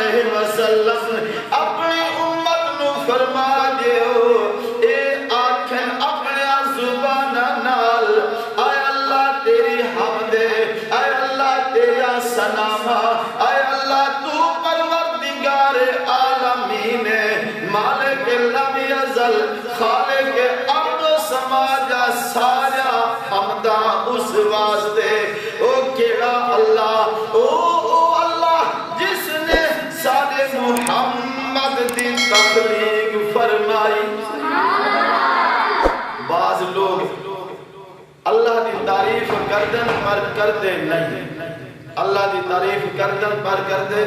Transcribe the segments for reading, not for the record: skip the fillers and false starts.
علیہ وسلم اپنی امت نو فرما دیو اے آنکھیں اپنے زبان نال اے اللہ تیری حمد اے اللہ تیرا سناما اے اللہ تو پروردگار عالمین مالک لم یزل خالق ارض و سما جا سارا حمدہ اس واسطے او کیڑا اللہ او اللہ جس نے سارے محمد دی تخلیق فرمائی بعض لوگ اللہ دی تعریف کردن پر کردے نہیں اللہ دی تعریف کردن پر کردے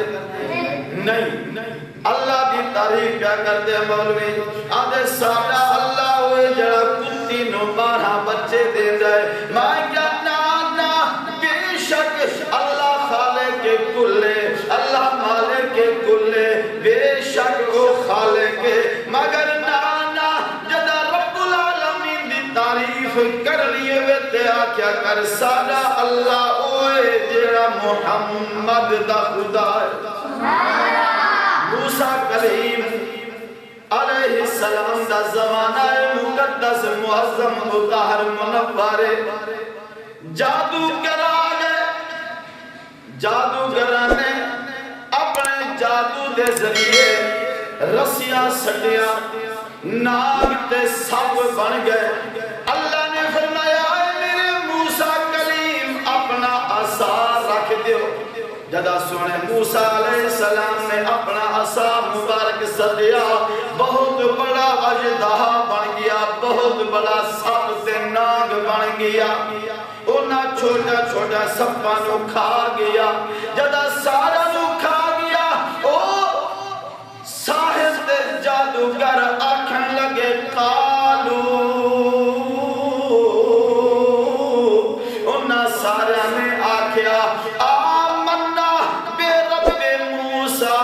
نہیں اللہ دی تعریف کیا کردے مولوی آدھے سارا اللہ ہوئے جڑا کتی نو 12 بچے دے دے میں کیا نانا بے شک اللہ خالق کے کلے اللہ مالک کے کلے بے شک وہ خالق کے مگر نانا جدا رب العالمین دی تعریف کر لیے ویتے آکیا کر سارا اللہ ہوئے جڑا محمد دا خدا ہے موسیٰ کلیم علیہ السلام دا زمانہ مقدس معظم مطہر منور جادوگر آگئے جادوگرہ نے اپنے جادو دے ذریعے رسیاں سٹیاں ناگ تے سب بن گئے اللہ نے فرمایا اے میرے موسیٰ کلیم اپنا عصا رکھ دیو جدا سونے موسیٰ علیہ السلام نے اپنا عصا مبارک سٹیا بہت بڑا اژدہا بن گیا بہت بڑا سب تے ناگ بن گیا اونا چھوٹا چھوٹا سپا نو کھا گیا جدا سارا نو کھا گیا او ساحر تے جادوگر آکھن لگے قالو اونا سارا نے آکھیا آمنا بے رب موسیٰ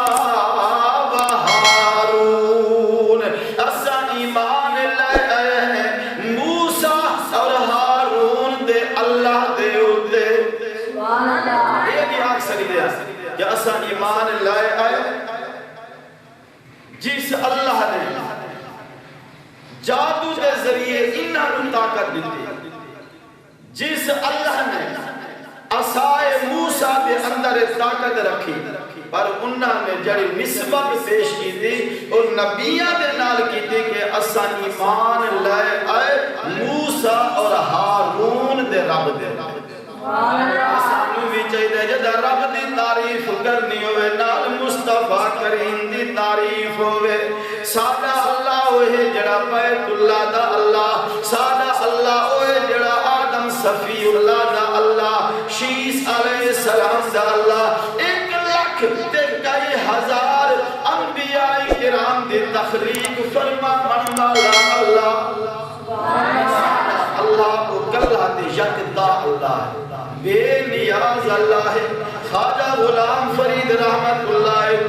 و ہارون اسا ایمان لائے موسیٰ اور ہارون دے اللہ دے اتے یہ بھی آگ سکتے ہیں کہ اسا ایمان لائے آئے جس اللہ نے جادو دے ذریعے انہوں طاقت دیتی جس اللہ نے عصائے موسیٰ دے اندر طاقت رکھی پر انہوں نے جڑی نسبت پیش کی تھی اور نبیہ دے نال کی تھی کہ اسا ایمان لائے آئے موسیٰ اور ہارون دے رب دے اسانو بھی چاہیے جدا رب دی تعریف کرنی ہوئے نال مصطفیٰ کریم دی تعریف ہوئے سادہ اللہ ہوئے جڑا بیت اللہ دا اللہ سادہ اللہ ہوئے جڑا آدم صفی اللہ دا اللہ شیس علیہ السلام دا اللہ 1 لاکھ تے کئی ہزار انبیاء کرام دی تخلیق فرما منوالا اللہ اللہ کو کلہ دی یکتا اللہ ہے بے نیاز اللہ ہے خواجہ غلام فرید رحمت اللہ